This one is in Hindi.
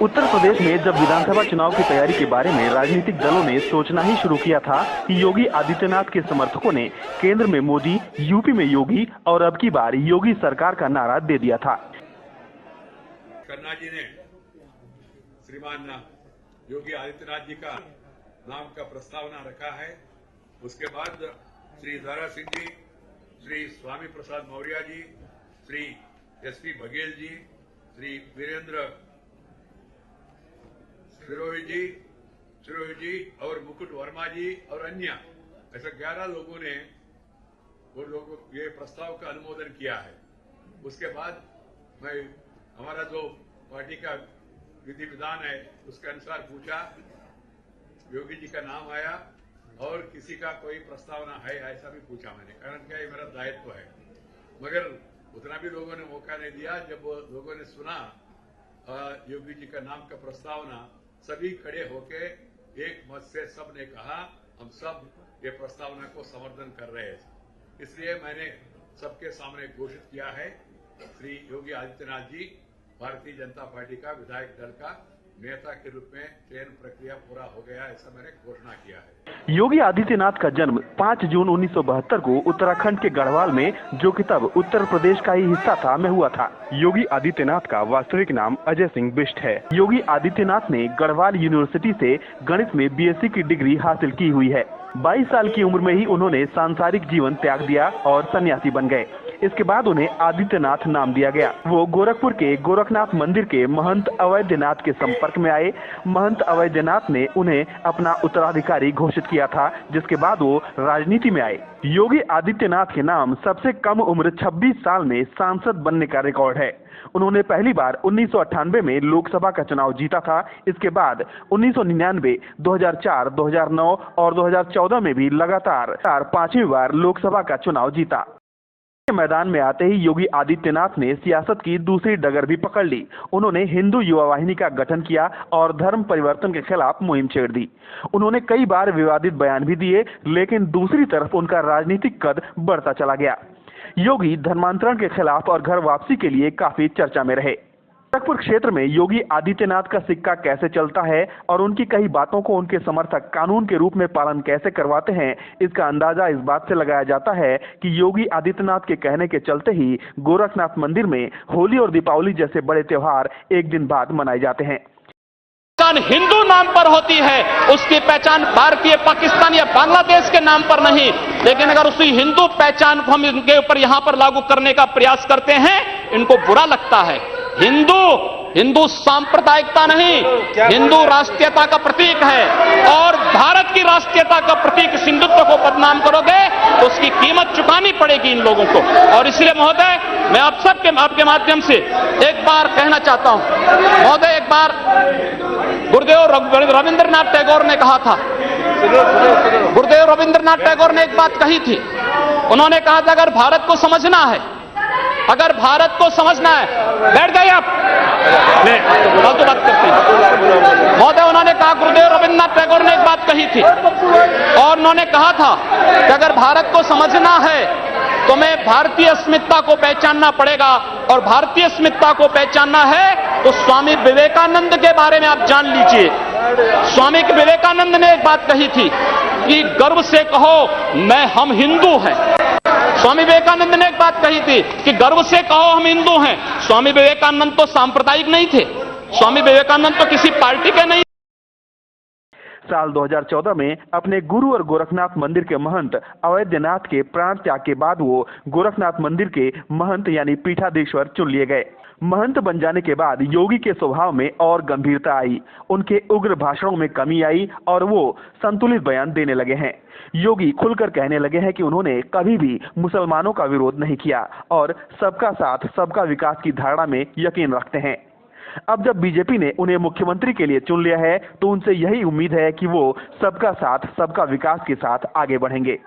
उत्तर प्रदेश में जब विधानसभा चुनाव की तैयारी के बारे में राजनीतिक दलों ने सोचना ही शुरू किया था कि योगी आदित्यनाथ के समर्थकों ने केंद्र में मोदी, यूपी में योगी और अब की बार योगी सरकार का नारा दे दिया था। खन्ना जी ने श्रीमान योगी आदित्यनाथ जी का नाम का प्रस्तावना रखा है। उसके बाद श्री दारा सिंह जी, श्री स्वामी प्रसाद मौर्य जी, श्री एसपी बघेल जी, श्री वीरेंद्र सिरोही जी और मुकुट वर्मा जी और अन्य ऐसे 11 लोगों ने ये प्रस्ताव का अनुमोदन किया है। उसके बाद मैं हमारा जो पार्टी का विधि विधान है उसके अनुसार पूछा, योगी जी का नाम आया और किसी का कोई प्रस्तावना है ऐसा भी पूछा मैंने, कारण क्या ये मेरा दायित्व है। मगर उतना भी लोगों ने मौका नहीं दिया। जब लोगों ने सुना योगी जी का नाम का प्रस्तावना, सभी खड़े होके एक मत से सब ने कहा हम सब ये प्रस्तावना को समर्थन कर रहे हैं। इसलिए मैंने सबके सामने घोषित किया है, श्री योगी आदित्यनाथ जी भारतीय जनता पार्टी का विधायक दल का नेता के रूप में चयन प्रक्रिया पूरा हो गया, ऐसा मैंने घोषणा किया है। योगी आदित्यनाथ का जन्म 5 जून 1972 को उत्तराखंड के गढ़वाल में, जो कि तब उत्तर प्रदेश का ही हिस्सा था, में हुआ था। योगी आदित्यनाथ का वास्तविक नाम अजय सिंह बिष्ट है। योगी आदित्यनाथ ने गढ़वाल यूनिवर्सिटी से गणित में बीएससी की डिग्री हासिल की हुई है। 22 साल की उम्र में ही उन्होंने सांसारिक जीवन त्याग दिया और सन्यासी बन गए। इसके बाद उन्हें आदित्यनाथ नाम दिया गया। वो गोरखपुर के गोरखनाथ मंदिर के महंत अवैधनाथ के संपर्क में आए। महंत अवैधनाथ ने उन्हें अपना उत्तराधिकारी घोषित किया था, जिसके बाद वो राजनीति में आए। योगी आदित्यनाथ के नाम सबसे कम उम्र 26 साल में सांसद बनने का रिकॉर्ड है। उन्होंने पहली बार 1998 में लोकसभा का चुनाव जीता था। इसके बाद 1999, 2004, 2009 और 2014 में भी लगातार 5वीं बार लोकसभा का चुनाव जीता। मैदान में आते ही योगी आदित्यनाथ ने सियासत की दूसरी डगर भी पकड़ ली। उन्होंने हिंदू युवा वाहिनी का गठन किया और धर्म परिवर्तन के खिलाफ मुहिम छेड़ दी। उन्होंने कई बार विवादित बयान भी दिए, लेकिन दूसरी तरफ उनका राजनीतिक कद बढ़ता चला गया। योगी धर्मांतरण के खिलाफ और घर वापसी के लिए काफी चर्चा में रहे। गोरखपुर क्षेत्र में योगी आदित्यनाथ का सिक्का कैसे चलता है और उनकी कई बातों को उनके समर्थक कानून के रूप में पालन कैसे करवाते हैं, इसका अंदाजा इस बात से लगाया जाता है कि योगी आदित्यनाथ के कहने के चलते ही गोरखनाथ मंदिर में होली और दीपावली जैसे बड़े त्योहार एक दिन बाद मनाए जाते हैं। हिंदू नाम पर होती है, उसकी पहचान भारतीय, पाकिस्तान या बांग्लादेश के नाम पर नहीं। लेकिन अगर उसी हिंदू पहचान को हम इनके ऊपर यहां पर लागू करने का प्रयास करते हैं, इनको बुरा लगता है। हिंदू सांप्रदायिकता नहीं, हिंदू राष्ट्रीयता का प्रतीक है और भारत की राष्ट्रीयता का प्रतीक हिंदुत्व को बदनाम करोगे तो उसकी कीमत चुकानी पड़ेगी इन लोगों को। और इसलिए महोदय, मैं आप सबके आपके माध्यम से एक बार कहना चाहता हूं। महोदय, एक बार गुरुदेव रविंद्रनाथ टैगोर ने कहा था, गुरुदेव रविंद्रनाथ टैगोर ने एक बात कही थी। उन्होंने कहा था, अगर भारत को समझना है, अगर भारत को समझना है, बैठ जाइए आप, फालतू बात करते हैं। महोदय, उन्होंने कहा, गुरुदेव रविंद्रनाथ टैगोर ने एक बात कही थी और उन्होंने कहा था कि अगर भारत को समझना है तो मैं भारतीय अस्मिता को पहचानना पड़ेगा, और भारतीय अस्मिता को पहचानना है तो स्वामी विवेकानंद के बारे में आप जान लीजिए। स्वामी विवेकानंद ने एक बात कही थी कि गर्व से कहो हम हिंदू हैं। स्वामी विवेकानंद ने एक बात कही थी कि गर्व से कहो हम हिंदू हैं। स्वामी विवेकानंद तो सांप्रदायिक नहीं थे, स्वामी विवेकानंद तो किसी पार्टी के नहीं। साल 2014 में अपने गुरु और गोरखनाथ मंदिर के महंत अवैधनाथ के प्राण त्याग के बाद वो गोरखनाथ मंदिर के महंत यानी पीठाधीश्वर चुन लिए गए। महंत बन जाने के बाद योगी के स्वभाव में और गंभीरता आई, उनके उग्र भाषणों में कमी आई और वो संतुलित बयान देने लगे हैं। योगी खुलकर कहने लगे हैं कि उन्होंने कभी भी मुसलमानों का विरोध नहीं किया और सबका साथ सबका विकास की धारणा में यकीन रखते हैं। अब जब बीजेपी ने उन्हें मुख्यमंत्री के लिए चुन लिया है तो उनसे यही उम्मीद है कि वो सबका साथ सबका विकास के साथ आगे बढ़ेंगे।